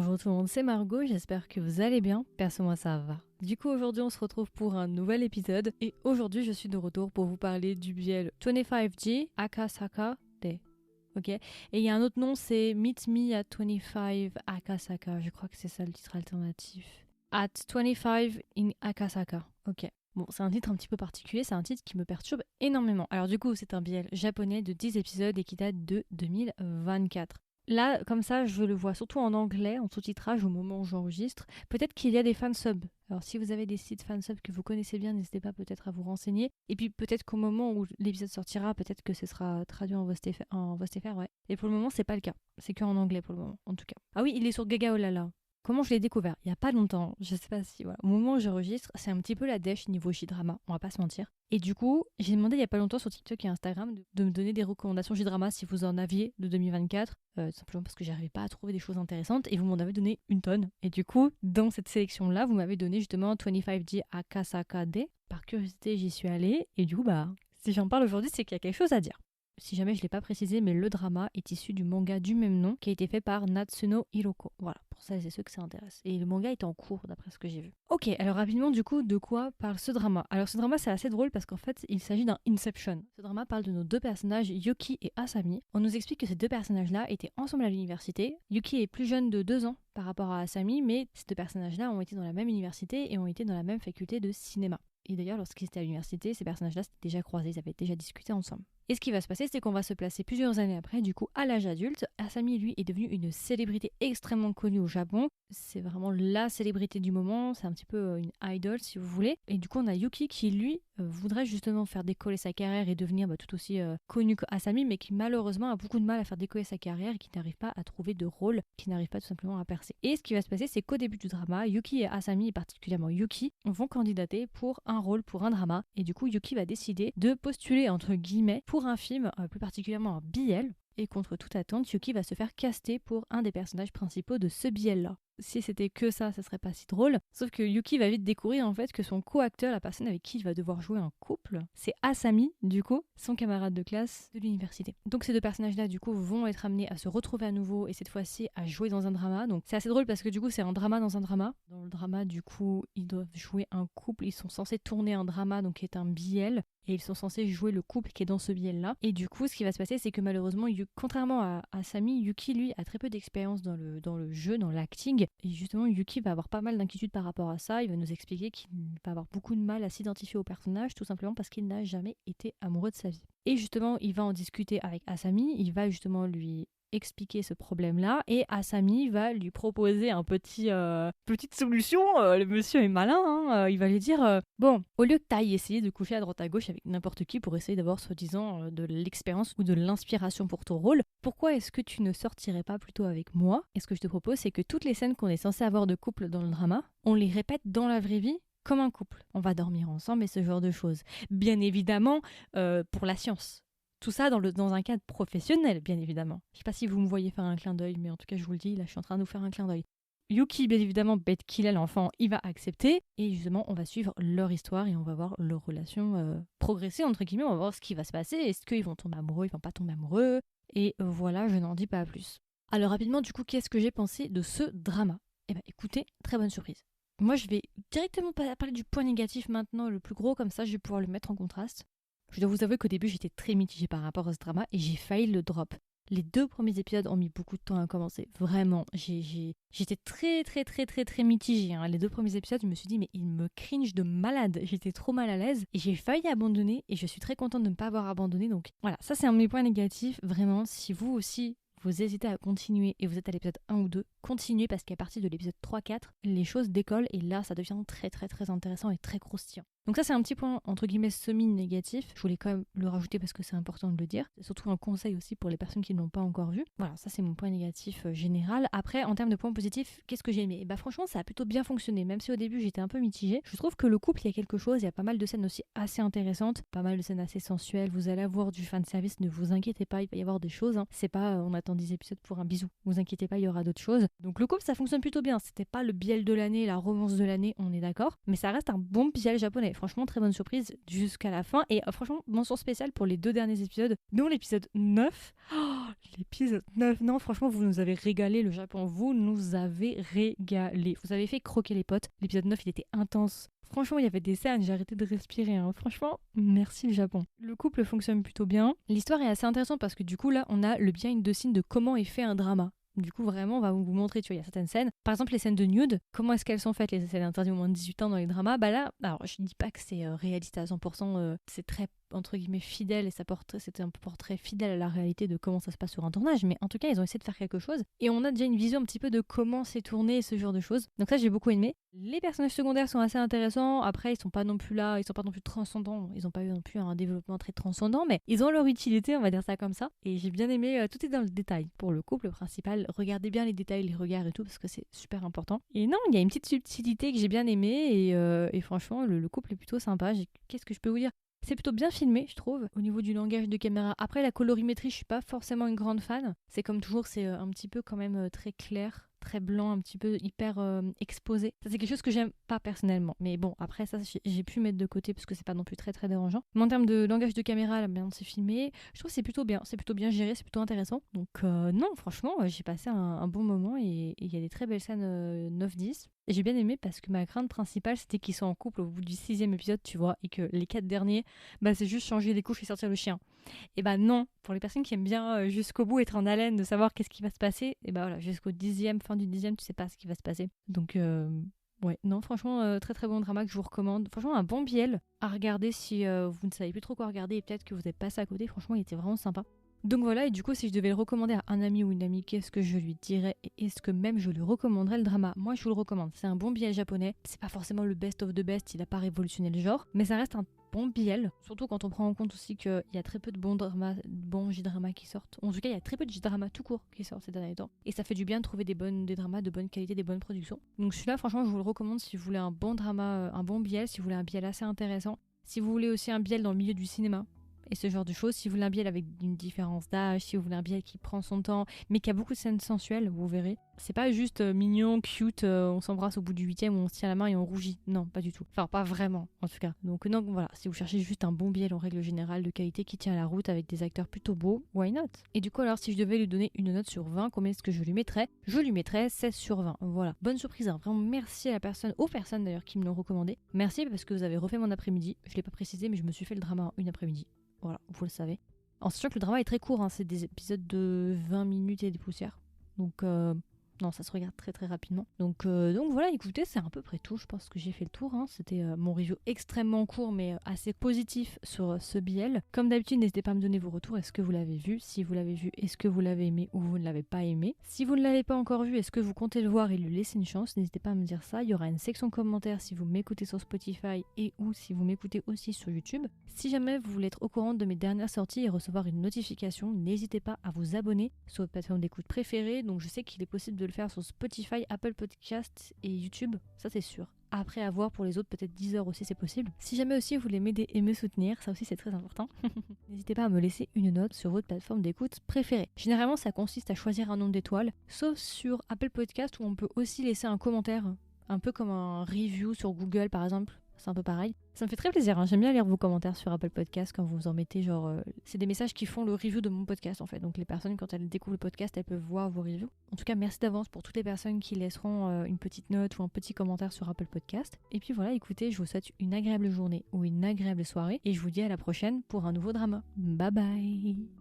Bonjour tout le monde, c'est Margot, j'espère que vous allez bien. Perso, moi ça va. Du coup, aujourd'hui on se retrouve pour un nouvel épisode et aujourd'hui je suis de retour pour vous parler du biel 25G Akasaka Day. Ok. Et il y a un autre nom, c'est Meet Me at 25 Akasaka. Je crois que c'est ça le titre alternatif. At 25 in Akasaka. Ok. Bon, c'est un titre un petit peu particulier, c'est un titre qui me perturbe énormément. Alors du coup, c'est un biel japonais de 10 épisodes et qui date de 2024. Là, comme ça, je le vois surtout en anglais, en sous-titrage au moment où j'enregistre. Peut-être qu'il y a des fansubs. Alors si vous avez des sites fansubs que vous connaissez bien, n'hésitez pas peut-être à vous renseigner. Et puis peut-être qu'au moment où l'épisode sortira, peut-être que ce sera traduit en VOSTFR, ouais. Et pour le moment, c'est pas le cas. C'est que en anglais pour le moment, en tout cas. Ah oui, il est sur Gaga Olala. Comment je l'ai découvert? Il y a pas longtemps, je sais pas si, voilà. Au moment où j'enregistre, c'est un petit peu la dèche niveau J-drama, on va pas se mentir. Et du coup, j'ai demandé il y a pas longtemps sur TikTok et Instagram de me donner des recommandations J-drama si vous en aviez de 2024, simplement parce que j'arrivais pas à trouver des choses intéressantes et vous m'en avez donné une tonne. Et du coup, dans cette sélection-là, vous m'avez donné justement 25G Akasaka Day. Par curiosité, j'y suis allée et du coup, si j'en parle aujourd'hui, c'est qu'il y a quelque chose à dire. Si jamais je ne l'ai pas précisé, mais le drama est issu du manga du même nom qui a été fait par Natsuno Hiroko. Voilà, pour ça c'est ceux que ça intéresse. Et le manga est en cours d'après ce que j'ai vu. Ok, alors rapidement du coup, de quoi parle ce drama? Alors ce drama c'est assez drôle parce qu'en fait il s'agit d'un Inception. Ce drama parle de nos deux personnages, Yuki et Asami. On nous explique que ces deux personnages-là étaient ensemble à l'université. Yuki est plus jeune de 2 ans par rapport à Asami, mais ces deux personnages-là ont été dans la même université et ont été dans la même faculté de cinéma. Et d'ailleurs, lorsqu'ils étaient à l'université, ces personnages-là s'étaient déjà croisés, ils avaient déjà discuté ensemble. Et ce qui va se passer, c'est qu'on va se placer plusieurs années après, du coup, à l'âge adulte. Asami, lui, est devenu une célébrité extrêmement connue au Japon. C'est vraiment la célébrité du moment, c'est un petit peu une idol, si vous voulez. Et du coup, on a Yuki qui, lui, voudrait justement faire décoller sa carrière et devenir tout aussi connu qu'Asami, mais qui malheureusement a beaucoup de mal à faire décoller sa carrière et qui n'arrive pas à trouver de rôle, qui n'arrive pas tout simplement à percer. Et ce qui va se passer, c'est qu'au début du drama, Yuki et Asami, et particulièrement Yuki, vont candidater pour un rôle, pour un drama. Et du coup, Yuki va décider de postuler, entre guillemets, pour un film, plus particulièrement un BL. Et contre toute attente, Yuki va se faire caster pour un des personnages principaux de ce BL-là. Si c'était que ça serait pas si drôle. Sauf que Yuki va vite découvrir en fait que son co-acteur, la personne avec qui il va devoir jouer un couple, c'est Asami, du coup, son camarade de classe de l'université. Donc ces deux personnages-là, du coup, vont être amenés à se retrouver à nouveau et cette fois-ci à jouer dans un drama. Donc c'est assez drôle parce que du coup, c'est un drama dans un drama. Dans le drama, du coup, ils doivent jouer un couple. Ils sont censés tourner un drama, donc qui est un BL. Et ils sont censés jouer le couple qui est dans ce biais-là. Et du coup, ce qui va se passer, c'est que malheureusement, contrairement à Asami, Yuki, lui, a très peu d'expérience dans le jeu, dans l'acting. Et justement, Yuki va avoir pas mal d'inquiétudes par rapport à ça. Il va nous expliquer qu'il va avoir beaucoup de mal à s'identifier au personnage, tout simplement parce qu'il n'a jamais été amoureux de sa vie. Et justement, il va en discuter avec Asami. Il va justement lui expliquer ce problème-là et Asami va lui proposer petite solution. Le monsieur est malin, hein. Il va lui dire bon, au lieu que t'ailles essayer de coucher à droite à gauche avec n'importe qui pour essayer d'avoir soi-disant de l'expérience ou de l'inspiration pour ton rôle, pourquoi est-ce que tu ne sortirais pas plutôt avec moi? Et ce que je te propose, c'est que toutes les scènes qu'on est censé avoir de couple dans le drama, on les répète dans la vraie vie comme un couple. On va dormir ensemble et ce genre de choses. Bien évidemment, pour la science. Tout ça dans un cadre professionnel, bien évidemment. Je sais pas si vous me voyez faire un clin d'œil, mais en tout cas, je vous le dis, là, je suis en train de vous faire un clin d'œil. Yuki, bien évidemment, bête qu'il est l'enfant, il va accepter. Et justement, on va suivre leur histoire et on va voir leur relation progresser, entre guillemets. On va voir ce qui va se passer. Est-ce qu'ils vont tomber amoureux, ils vont pas tomber amoureux. Et voilà, je n'en dis pas plus. Alors rapidement, du coup, qu'est-ce que j'ai pensé de ce drama? Eh ben, écoutez, très bonne surprise. Moi, je vais directement parler du point négatif maintenant, le plus gros, comme ça, je vais pouvoir le mettre en contraste. Je dois vous avouer qu'au début, j'étais très mitigée par rapport à ce drama et j'ai failli le drop. Les 2 premiers épisodes ont mis beaucoup de temps à commencer. Vraiment, j'étais très mitigée. Hein. Les 2 premiers épisodes, je me suis dit, mais il me cringe de malade. J'étais trop mal à l'aise et j'ai failli abandonner et je suis très contente de ne pas avoir abandonné. Donc voilà, ça c'est un de mes points négatifs. Vraiment, si vous aussi, vous hésitez à continuer et vous êtes à l'épisode 1 ou 2, continuez parce qu'à partir de l'épisode 3-4, les choses décollent et là, ça devient très intéressant et très croustillant. Donc ça c'est un petit point entre guillemets semi-négatif, je voulais quand même le rajouter parce que c'est important de le dire, c'est surtout un conseil aussi pour les personnes qui ne l'ont pas encore vu. Voilà, ça c'est mon point négatif général. Après en termes de points positifs, qu'est-ce que j'ai aimé? Bah franchement ça a plutôt bien fonctionné, même si au début j'étais un peu mitigée. Je trouve que le couple il y a quelque chose, il y a pas mal de scènes aussi assez intéressantes, pas mal de scènes assez sensuelles, vous allez avoir du fanservice, ne vous inquiétez pas, il va y avoir des choses, hein. C'est pas on attend 10 épisodes pour un bisou, vous inquiétez pas, il y aura d'autres choses. Donc le couple ça fonctionne plutôt bien, c'était pas le biel de l'année, la romance de l'année, on est d'accord, mais ça reste un bon biel japonais. franchement, très bonne surprise jusqu'à la fin. Et franchement, mention spéciale pour les 2 derniers épisodes, dont l'épisode 9. Oh, l'épisode 9, non, franchement, vous nous avez régalé, le Japon, vous nous avez régalé. Vous avez fait croquer les potes. L'épisode 9, il était intense. Franchement, il y avait des scènes, j'ai arrêté de respirer. Franchement, merci le Japon. Le couple fonctionne plutôt bien. L'histoire est assez intéressante parce que du coup, là, on a le behind the scene de comment est fait un drama. Du coup, vraiment, on va vous montrer, tu vois, il y a certaines scènes. Par exemple, les scènes de nude, comment est-ce qu'elles sont faites, les scènes interdites au moins de 18 ans dans les dramas. Bah là, alors je dis pas que c'est réaliste à 100%, c'est très, entre guillemets, fidèle et c'était un portrait fidèle à la réalité de comment ça se passe sur un tournage. Mais en tout cas, ils ont essayé de faire quelque chose. Et on a déjà une vision un petit peu de comment c'est tourné, ce genre de choses. Donc ça, j'ai beaucoup aimé. Les personnages secondaires sont assez intéressants. Après, ils sont pas non plus là, ils sont pas non plus transcendants. Ils ont pas eu non plus un développement très transcendant, mais ils ont leur utilité, on va dire ça comme ça. Et j'ai bien aimé, tout est dans le détail. Pour le couple principal, regardez bien les détails, les regards et tout, parce que c'est super important. Et non, il y a une petite subtilité que j'ai bien aimée, et franchement, le couple est plutôt sympa. Qu'est-ce que je peux vous dire ? C'est plutôt bien filmé, je trouve, au niveau du langage de caméra. Après, la colorimétrie, je suis pas forcément une grande fan. C'est comme toujours, c'est un petit peu quand même très clair, très blanc, un petit peu hyper exposé. Ça, c'est quelque chose que j'aime pas personnellement. Mais bon, après ça, j'ai pu mettre de côté parce que c'est pas non plus très très dérangeant. Mais en termes de langage de caméra, la manière dont c'est filmé, je trouve que c'est plutôt bien. C'est plutôt bien géré, c'est plutôt intéressant. Donc non, franchement, j'ai passé un bon moment et il y a des très belles scènes 9-10. Et j'ai bien aimé parce que ma crainte principale, c'était qu'ils soient en couple au bout du 6e épisode, tu vois, et que les 4 derniers, bah c'est juste changer les couches et sortir le chien. Et bah non, pour les personnes qui aiment bien jusqu'au bout être en haleine de savoir qu'est-ce qui va se passer, et bah voilà, jusqu'au 10e, fin du 10e, tu sais pas ce qui va se passer. Donc ouais, non, franchement, très très bon drama que je vous recommande. Franchement, un bon biel à regarder si vous ne savez plus trop quoi regarder et peut-être que vous êtes passé à côté. Franchement, il était vraiment sympa. Donc voilà, et du coup, si je devais le recommander à un ami ou une amie, qu'est-ce que je lui dirais et est-ce que même je lui recommanderais le drama? Moi, je vous le recommande. C'est un bon BL japonais. C'est pas forcément le best of the best, il a pas révolutionné le genre, mais ça reste un bon BL. Surtout quand on prend en compte aussi qu'il y a très peu de bons J-dramas qui sortent. En tout cas, il y a très peu de J-dramas tout court qui sortent ces derniers temps. Et ça fait du bien de trouver des dramas de bonne qualité, des bonnes productions. Donc celui-là, franchement, je vous le recommande si vous voulez un bon drama, un bon BL, si vous voulez un BL assez intéressant. Si vous voulez aussi un BL dans le milieu du cinéma. Et ce genre de choses, si vous voulez un biel avec une différence d'âge, si vous voulez un biel qui prend son temps, mais qui a beaucoup de scènes sensuelles, vous verrez. C'est pas juste mignon, cute, on s'embrasse au bout du 8e, on se tient la main et on rougit. Non, pas du tout. Enfin, pas vraiment, en tout cas. Donc non, voilà, si vous cherchez juste un bon biel en règle générale de qualité qui tient la route avec des acteurs plutôt beaux, why not? Et du coup, alors, si je devais lui donner une note sur 20, combien est-ce que je lui mettrais? Je lui mettrais 16 sur 20. Voilà. Bonne surprise, hein. Vraiment merci à la personne, aux personnes d'ailleurs qui me l'ont recommandé. Merci parce que vous avez refait mon après-midi. Je l'ai pas précisé, mais je me suis fait le drama en une après-midi. Voilà, vous le savez. En sachant que le drama est très court, hein, c'est des épisodes de 20 minutes et des poussières. Donc, non, ça se regarde très très rapidement. Donc voilà, écoutez, c'est à peu près tout. Je pense que j'ai fait le tour. Hein. C'était mon review extrêmement court, mais assez positif sur ce BL. Comme d'habitude, n'hésitez pas à me donner vos retours. Est-ce que vous l'avez vu? Si vous l'avez vu, est-ce que vous l'avez aimé ou vous ne l'avez pas aimé? Si vous ne l'avez pas encore vu, est-ce que vous comptez le voir et lui laisser une chance? N'hésitez pas à me dire ça. Il y aura une section commentaires si vous m'écoutez sur Spotify et ou si vous m'écoutez aussi sur YouTube. Si jamais vous voulez être au courant de mes dernières sorties et recevoir une notification, n'hésitez pas à vous abonner sur votre plateforme d'écoute préférée. Donc je sais qu'il est possible de le faire sur Spotify, Apple Podcasts et YouTube, ça c'est sûr. Après avoir pour les autres, peut-être Deezer aussi c'est possible. Si jamais aussi vous voulez m'aider et me soutenir, ça aussi c'est très important, n'hésitez pas à me laisser une note sur votre plateforme d'écoute préférée. Généralement ça consiste à choisir un nombre d'étoiles, sauf sur Apple Podcasts où on peut aussi laisser un commentaire, un peu comme un review sur Google par exemple. C'est un peu pareil. Ça me fait très plaisir, hein. J'aime bien lire vos commentaires sur Apple Podcast quand vous en mettez genre... c'est des messages qui font le review de mon podcast en fait. Donc les personnes quand elles découvrent le podcast, elles peuvent voir vos reviews. En tout cas, merci d'avance pour toutes les personnes qui laisseront une petite note ou un petit commentaire sur Apple Podcast. Et puis voilà, écoutez, je vous souhaite une agréable journée ou une agréable soirée. Et je vous dis à la prochaine pour un nouveau drama. Bye bye.